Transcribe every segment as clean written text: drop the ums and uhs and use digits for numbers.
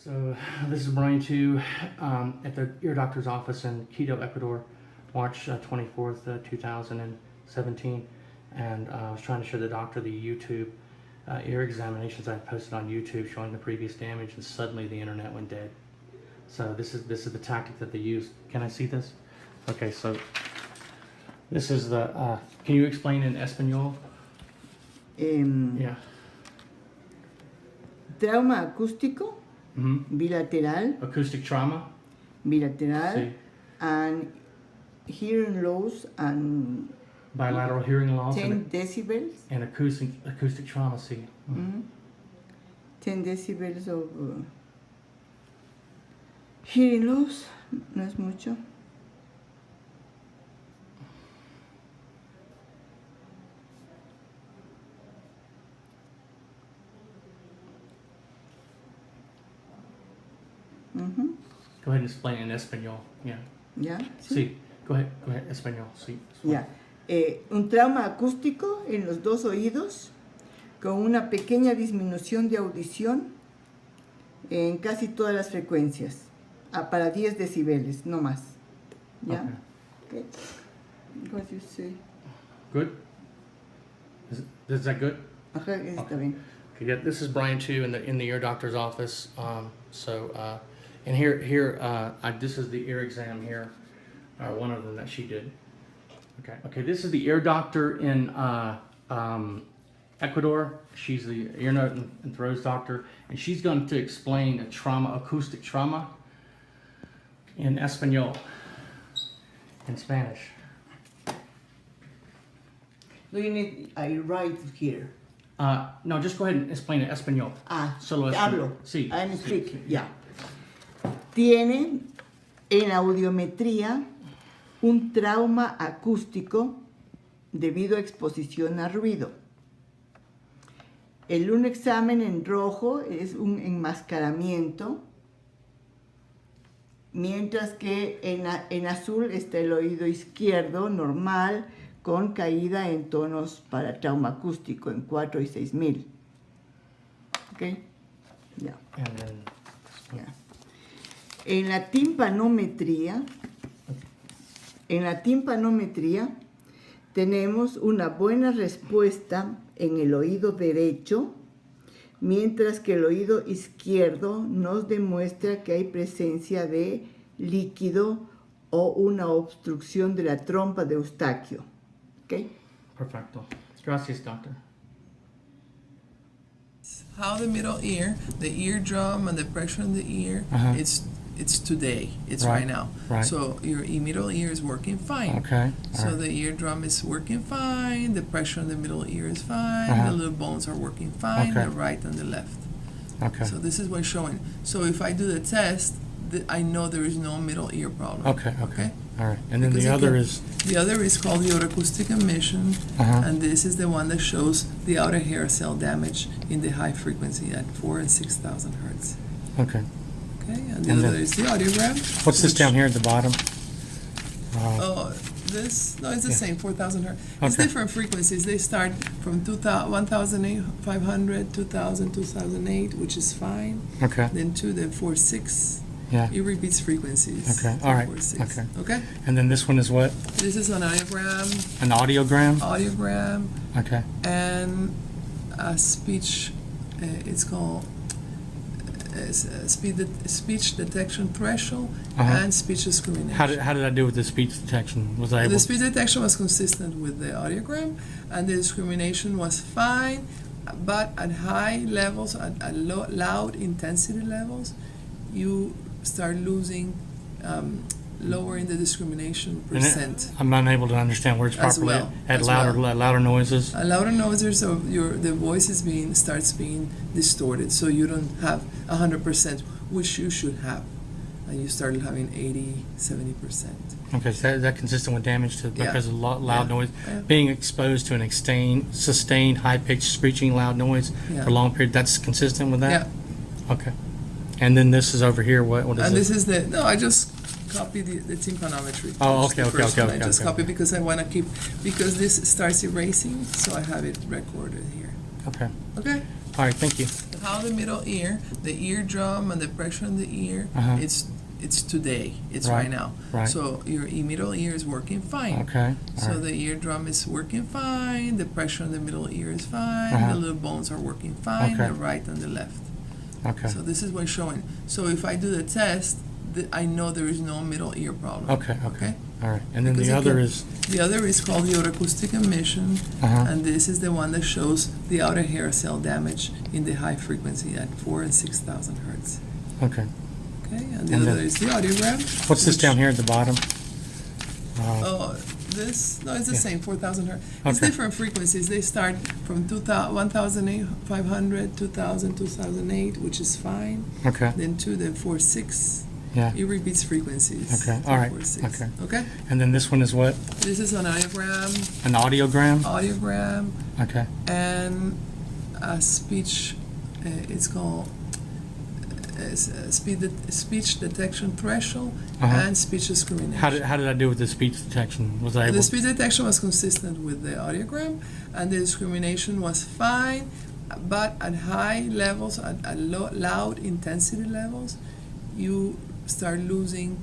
So this is Bryan Tew at the ear doctor's office in Quito, Ecuador, March 24th, 2017. And I was trying to show the doctor the YouTube ear examinations I posted on YouTube showing the previous damage, and suddenly the internet went dead. So this is the tactic that they use. Can I see this? Okay, so this is the, can you explain in Espanol? Yeah. Trauma acústico, bilateral. Acoustic trauma. Bilateral. Sí. And hearing loss and Bilateral hearing loss. 10 decibels. And acoustic trauma, sí. 10 decibels of hearing loss, no es mucho. Go ahead and explain in Espanol. Yeah. ¿Ya? Sí. Go ahead, Espanol. Sí. Ya. Un trauma acústico en los dos oídos con una pequeña disminución de audición en casi todas las frecuencias, para 10 decibeles, no más. ¿Ya? Okay. What do you say? Good? Is that good? Ajá, está bien. Okay, yeah, this is Bryan Tew in the ear doctor's office. And here, this is the ear exam here, one of them that she did. Okay, this is the ear doctor in Ecuador. She's the ear, nose, and throat doctor, and she's going to explain a trauma, acoustic trauma, in Espanol, in Spanish. Do you need, I write here. No, just go ahead and explain it Espanol. Solo hablo. Sí. I'm speaking, ya. Tiene en audiometría un trauma acústico debido a exposición a ruido. Un examen en rojo es un enmascaramiento, mientras que en azul está el oído izquierdo normal con caída en tonos para trauma acústico en 4 y 6000. ¿Ok? Ya. Ya. En la timpanometría tenemos una buena respuesta en el oído derecho, mientras que el oído izquierdo nos demuestra que hay presencia de líquido o una obstrucción de la trompa de Eustaquio. ¿Ok? Perfecto. Gracias, doctor. How the middle ear, the eardrum and the pressure in the ear, it's today, it's right now. Right. So your middle ear is working fine. Okay. So the eardrum is working fine, the pressure in the middle ear is fine, the little bones are working fine, the right and the left. Okay. So this is what's showing. So if I do the test, I know there is no middle ear problem. Okay. All right. And then Because the other is? The other is called the acoustic emission, and this is the one that shows the outer hair cell damage in the high frequency at 4,000 and 6,000 hertz. Okay. Okay, and the other is the audiogram. What's this down here at the bottom? It's the same, 4,000 hertz. It's Okay. different frequencies. They start from 1,500, 2,000, 2008, which is fine. Okay. Then 2, then 4, 6. Yeah. It repeats frequencies. Okay. All right. 4, 6. Okay. And then this one is what? This is an audiogram. An audiogram? Audiogram. Okay. And a speech, it's called speech detection threshold and speech discrimination. How did I do with the speech detection? Was I able? The speech detection was consistent with the audiogram, and the discrimination was fine, but at high levels, at loud intensity levels, you start losing, lowering the discrimination percent. I'm unable to understand words As properly well, at as louder noises. Louder noises, so the voice is starts being distorted, so you don't have 100%, which you should have, and you start having 80, 70%. Okay, so is that consistent with damage because of loud noise? Yeah. Being exposed to an sustained, high-pitched, screeching loud noise for a long period, that's consistent with that? Yeah. Okay. And then this is over here, what is And this? this is I just copy the tympanometry. Oh, first, okay, the okay, first okay, one. I okay, just okay. copy because I want to keep, because this starts erasing, so I have it recorded here. Okay. Okay? All right, thank you. how the middle ear, the eardrum and the pressure in the ear, Uh-huh. it's today. It's Right, right now. right. So your middle ear is working fine. Okay. So All right. the eardrum is working fine, the pressure in the middle ear is fine, Uh-huh. the little bones are working fine, Okay. the right and the left. Okay. So this is what's showing. So if I do the test, I know there is no middle ear problem. Okay. Okay. All right. And then Because the it other can- is. The other is called the otoacoustic emission, Uh-huh. and this is the one that shows the outer hair cell damage in the high frequency at 4 and 6,000 hertz. Okay. Okay, and the And other then- is the audiogram. What's this which- down here at the bottom? Oh, this, no, it's the Yeah. same, 4,000 hertz. It's Okay. different frequencies. They start from 1,500, 2,000, 2008, which is fine. Okay. Then 2, then 4, 6. Yeah. It repeats frequencies. Okay, 2, all right, 4, 6. okay. Okay? And then this one is what? This is an audiogram, An audiogram? Okay. and a speech, it's called speech detection threshold Uh-huh. and speech discrimination. How did I do with the speech detection? Was I able? The speech detection was consistent with the audiogram, and the discrimination was fine, but at high levels, at loud intensity levels, you start losing,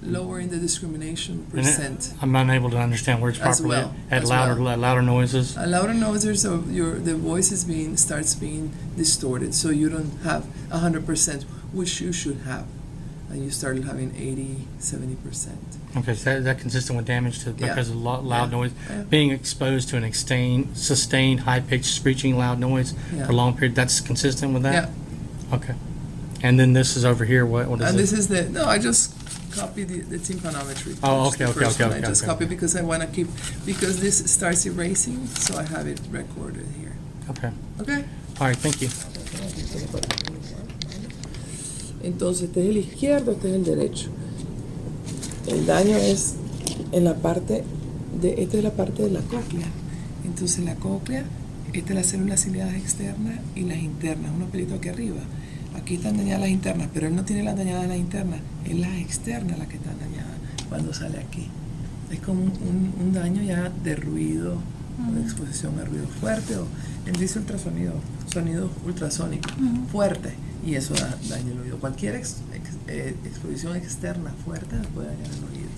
lowering the discrimination And percent. I'm unable to understand words As properly. well, At as louder noises. A louder noises, so the voice is starts being distorted, so you don't have 100%, which you should have, and you start having 80, 70%. Okay, so that consistent with damage to Yeah. because of loud Yeah. noise, Yeah. being exposed to an sustained high-pitched screeching loud noise Yeah. for a long period. That's consistent with that. Yeah. Okay. And then this is over here. What is And it? this is I just copied the tympanometry. Oh, That's the okay, first okay, one. okay, I just okay, copied okay. because I want to keep, because this starts erasing, so I have it recorded here. Okay. Okay? All right. Thank you. Entonces, este es el izquierdo, este es el derecho. El daño es en la parte esta es la parte de la cóclea. Entonces, la cóclea, esta es la célula ciliadas externas y las internas, unos pelitos aquí arriba. Aquí están dañadas las internas, pero él no tiene las dañadas las internas, es las externas las que están dañadas cuando sale aquí. Es como un daño ya de ruido, o de exposición a ruido fuerte, o él dice ultrasonido, sonido ultrasónico, fuerte, y eso daña el oído. Cualquier exposición externa fuerte puede dañar el oído.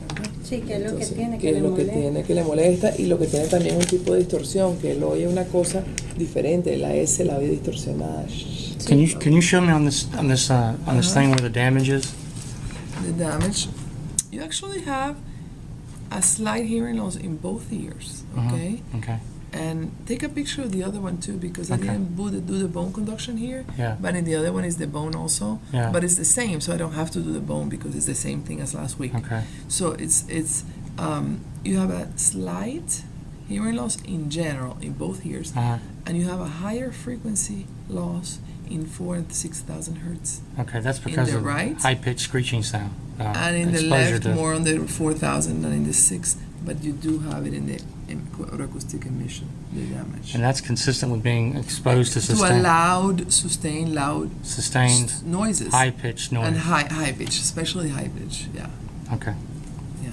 ¿Verdad? Sí, que es lo Entonces, que tiene ¿qué que es le lo que molesta? tiene que le molesta? Y lo que tiene también un tipo de distorsión, que él oye una cosa diferente, la S la oye distorsionada. Can you show me on this thing where the damage is? The damage, you actually have a slight hearing loss in both ears, okay? Okay. And take a picture of the other one too, because I Okay. didn't do the bone conduction here, Yeah. but in the other one is the bone also, Yeah. but it's the same, so I don't have to do the bone because it's the same thing as last week. Okay. So it's you have a slight hearing loss in general in both ears, Uh-huh. and you have a higher frequency loss in 4 and 6,000 hertz. Okay. That's In because the of right? high-pitched screeching sound. And in the exposure left, to- more on the 4,000 than in the 6, but you do have it in the acoustic emission, the damage. And that's consistent with being exposed to To a sustained loud sustained noises. high-pitched noise. And high pitch, especially high pitch, yeah. Okay. Yeah.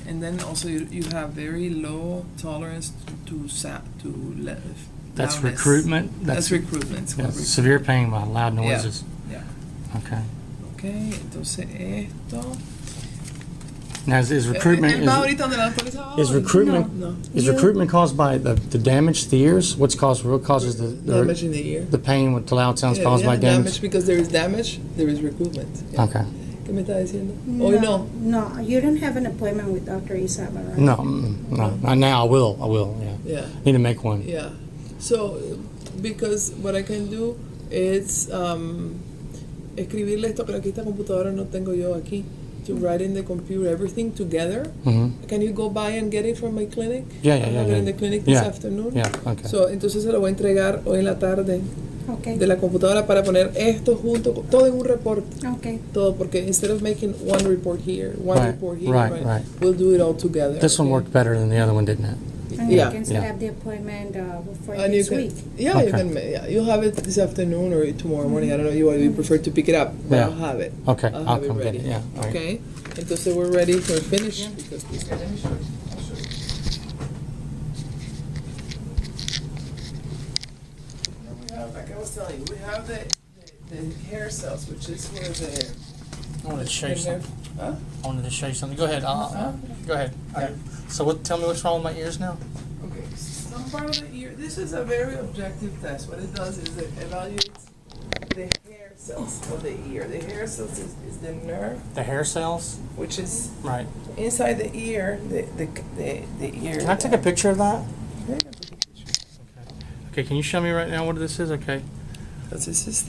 And then also you have very low tolerance to That's loudness. recruitment. That's recruitment. It's yeah, called severe pain by loud noises. Yeah. Okay. Okay, entonces esto. Now is recruitment Él va ahorita donde la doctora dice, is recruitment No. is recruitment caused by the damage to the ears? What causes Damage in the ear. the pain with the loud sounds Yeah, caused by damage? because there is damage, there is recruitment. Yeah. Okay. ¿Qué me está diciendo? Hoy no. No, you don't have an appointment with Dr. Isaba, right? No, no. Now I will. Yeah. Yeah. Need to make one. Yeah. So, because what I can do is escribirle esto, pero aquí esta computadora no tengo yo aquí. To write in the computer everything together. Mm-hmm. Can you go by and get it from my clinic? Yeah. I have it in the clinic this afternoon. Yeah. Okay. So, entonces se lo voy a entregar hoy en la tarde Okay. de la computadora para poner esto junto, todo en un reporte. Okay. Todo, porque instead of making one report here, one Right, report here, right. we'll do it all together. This one okay? worked better than the other one, didn't it? And Yeah. you can set Yeah. up the appointment for And you this can, week. yeah, you Okay. can. Yeah, you'll have it this afternoon or tomorrow morning. I don't know you prefer to pick it up, but Yeah. I'll have it. Okay, I'll I'll have come it get ready. it, yeah, all right. Okay. Entonces we're ready for finish because this. Let me show you. I'll show you. like I was telling you, we have the hair cells, which is where the I wanted to show you something. Huh? I wanted to show you something. Go ahead. Go ahead. So what? Tell me what's wrong with my ears now. Okay, some part of the ear. This is a very objective test. What it does is it evaluates the hair cells of the ear. The hair cells is the nerve, The hair cells. which is Right. inside the ear. The ear. Can I take a picture of that? Yeah, I can take a picture. Okay. Can you show me right now what this is? Okay. Because this is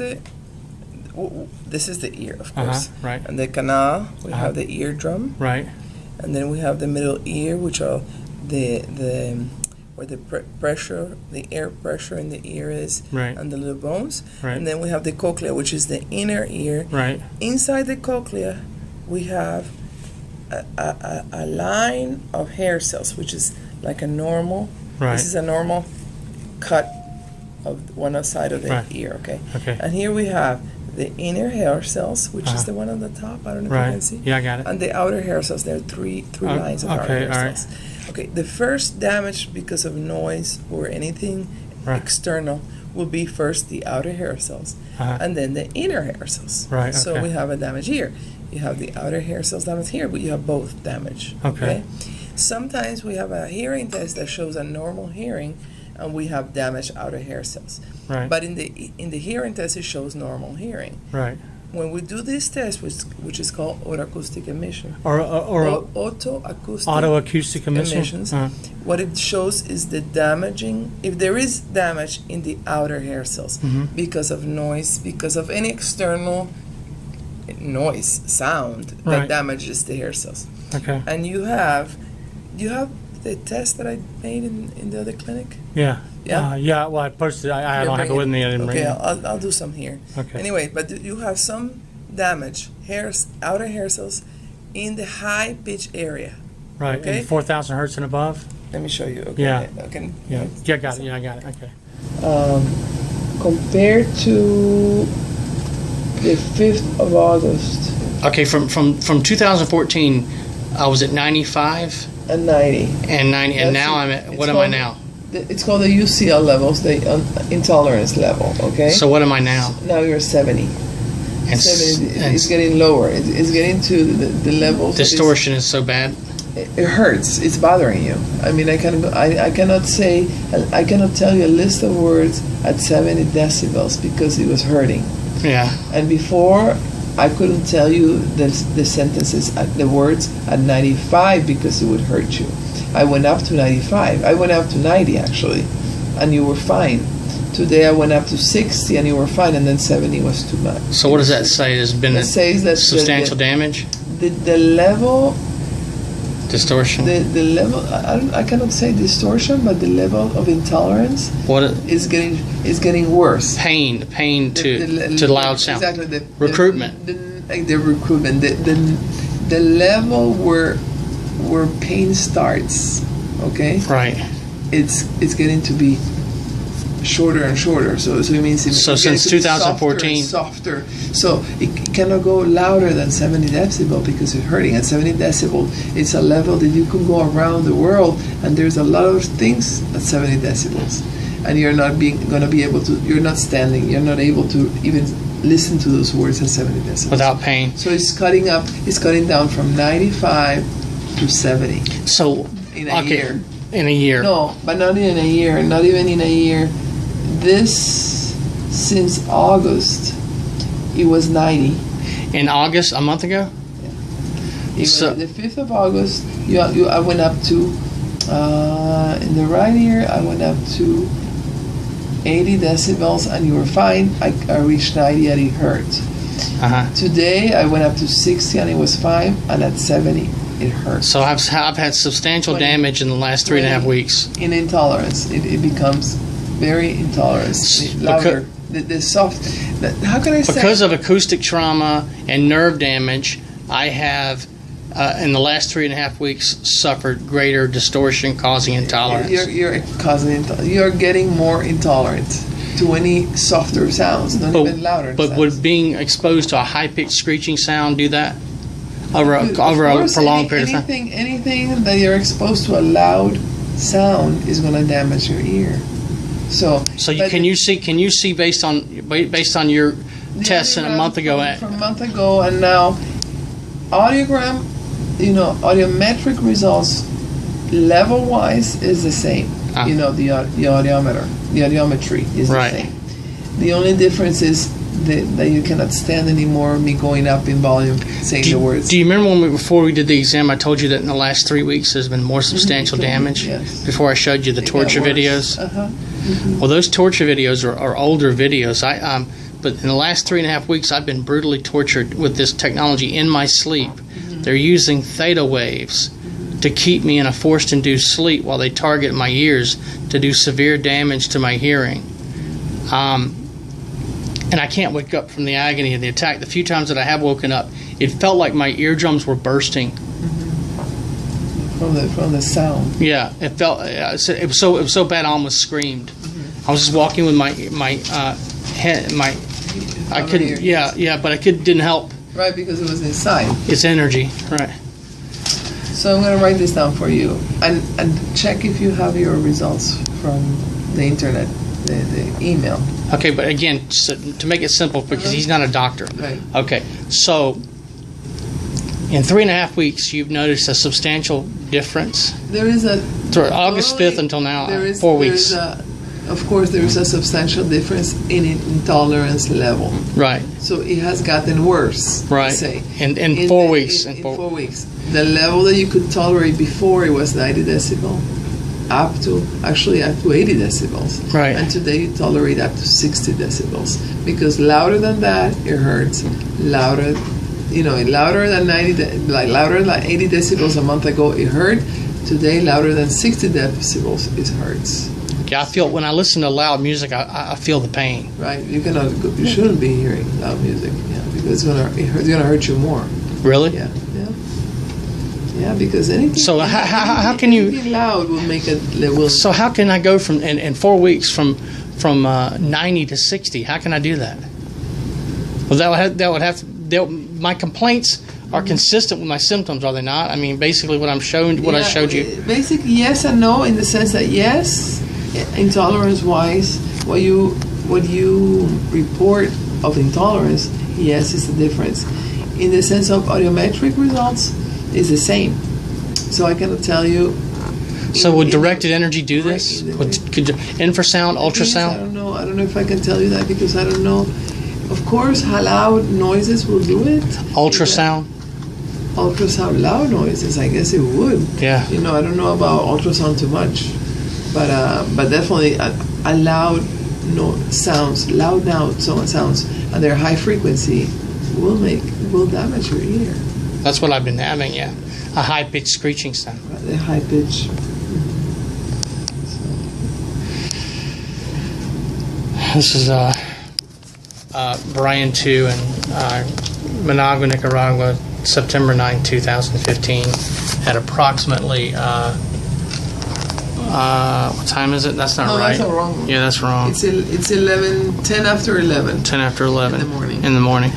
this is the ear, of Uh huh. course. Right. And the canal, we Uh-huh. have the eardrum, Right. and then we have the middle ear, which are the where the pressure, the air pressure in the ear is, Right. and the little bones. Right. And then we have the cochlea, which is the inner ear. Right. Inside the cochlea, we have a line of hair cells, which is like a normal. Right. This is a normal cut of one side of the Right. ear, okay? Okay. And here we have the inner hair cells, which Uh-huh. is the one on the top. I don't know if you Right. can see. Yeah, I got it. And the outer hair cells. There are three lines of outer okay, hair all right. cells. Okay. The first damage because of noise or anything Right. external will be first the outer hair cells, Uh-huh. and then the inner hair cells. Right, So okay. we have a damage here. You have the outer hair cells damage here, but you have both damage. Okay. Sometimes we have a hearing test that shows a normal hearing, and we have damaged outer hair cells. Right. But in the hearing test, it shows normal hearing. Right. When we do this test, which is called autoacoustic emission, Or autoacoustic autoacoustic emission. emissions, Uh, what it shows is the damaging, if there is damage in the outer hair cells Mhm. because of noise, because of any external noise, sound that Right. damages the hair cells. okay. And you have the test that I made in the other clinic? Yeah. Yeah? Yeah. Well, I posted. I You're don't have it with me. I didn't bring Okay, it. I'll do some here. Okay. Anyway, but you have some damage, outer hair cells, in the high pitch area. Right. okay. And 4,000 hertz and above. Let me show you. Okay. Yeah. Okay. Yeah. Yeah. Got it. Yeah. I got it. Okay. Compared to the 5th of August Okay. From 2014, I was at 95 and 90. and 90, and That's now it. I'm at. It's What am I called- now? It's called the UCL levels, the intolerance level. Okay. So what am I now? Now you're 70. And, 70. and It's getting lower. It's getting to the levels. that is- distortion is so bad. It hurts. It's bothering you. I mean, I cannot say, I cannot tell you a list of words at 70 decibels because it was hurting. Yeah. And before, I couldn't tell you the sentences, the words at 95 because it would hurt you. I went up to 95. I went up to 90 actually, and you were fine. Today I went up to 60 and you were fine, and then 70 was too much. So what does that say? There's been It says that substantial damage, the level. distortion. The level, I cannot say distortion, but the level of intolerance What is getting worse. pain The to loud sound. Exactly. Recruitment. The recruitment. The level where pain starts, okay? Right. It's getting to be shorter and shorter. So it means it's So getting since to be 2014. softer. So it cannot go louder than 70 decibel because it's hurting. At 70 decibel, it's a level that you can go around the world, and there's a lot of things at 70 decibels, and you're not going to be able to. You're not standing. You're not able to even listen to those words at 70 decibels Without pain. So it's cutting down from 95 to 70 So in a year. In a year. No, but not in a year. Not even in a year. This, since August, it was 90. In August, a month ago. So- The 5th of August, I went up to, in the right ear, I went up to 80 decibels, and you were fine. I reached 90 and it hurt. Uh-huh. Today, I went up to 60 and it was fine, and at 70, it hurt. So I've had substantial 20. damage in the last 3.5 weeks. In intolerance, it becomes very intolerant. Louder. The soft. How can I say? Because of acoustic trauma and nerve damage, I have, in the last 3.5 weeks, suffered greater distortion causing intolerance. You're getting more intolerant to any softer sounds, not even louder But sounds. would being exposed to a high-pitched screeching sound do that over a Of course, prolonged period of time? anything that you're exposed to a loud sound is going to damage your ear. So but can you see based on your tests in a month ago? From a month ago and now, audiogram, audiometric results level-wise is the same. The audiometer, the audiometry is the Right. same. The only difference is that you cannot stand anymore me going up in volume, saying the words. Do you remember before we did the exam, I told you that in the last 3 weeks there's been more substantial damage? Yes. Before I showed you the torture videos? Uh-huh. Well, those torture videos are older videos. But in the last 3.5 weeks, I've been brutally tortured with this technology in my sleep. They're using theta waves to keep me in a forced-induced sleep while they target my ears to do severe damage to my hearing. And I can't wake up from the agony of the attack. The few times that I have woken up, it felt like my eardrums were bursting. From the sound. Yeah, it felt. It was so bad I almost screamed. I was just walking with my head, I couldn't. Yeah, but I didn't help. Right, because it was inside. It's energy, right? So I'm going to write this down for you and check if you have your results from the internet, the email. Okay, but again, to make it simple, because he's not a doctor. Right. Okay, so in 3.5 weeks, you've noticed a substantial difference. There is a August 5th until now, there is, 4 weeks. Of course, there is a substantial difference in intolerance level. Right. So it has gotten worse. Right. Say. In 4 weeks. In 4 weeks. The level that you could tolerate before, it was 90 decibel, up to 80 decibels. Right. And today you tolerate up to 60 decibels. Because louder than that, it hurts. Louder than 90, louder than 80 decibels a month ago, it hurt. Today, louder than 60 decibels, it hurts. Yeah, I feel when I listen to loud music, I feel the pain. Right, you shouldn't be hearing loud music, because it's gonna hurt you more. Really? Yeah, because anything. So how can you? Anything loud will make it. So how can I go from in 4 weeks from 90 to 60? How can I do that? Well, that would have to. My complaints are consistent with my symptoms, are they not? I mean, basically what I showed you. Basically, yes and no, in the sense that yes, intolerance-wise, what you report of intolerance, yes, is the difference. In the sense of audiometric results, is the same. So I cannot tell you. So would directed energy do this? Could infrasound, ultrasound? I don't know. I don't know if I can tell you that because I don't know. Of course, how loud noises will do it. Ultrasound? Ultrasound, loud noises, I guess it would. Yeah. I don't know about ultrasound too much, but definitely a loud sounds, and they're high frequency, will damage your ear. That's what I've been having. Yeah, a high pitched screeching sound. The high pitch. This is Bryan Tew in Managua, Nicaragua, September 9, 2015, at approximately, what time is it? That's not right. That's wrong. Yeah, that's wrong. It's 10 after 11. 10 after 11. In the morning. In the morning.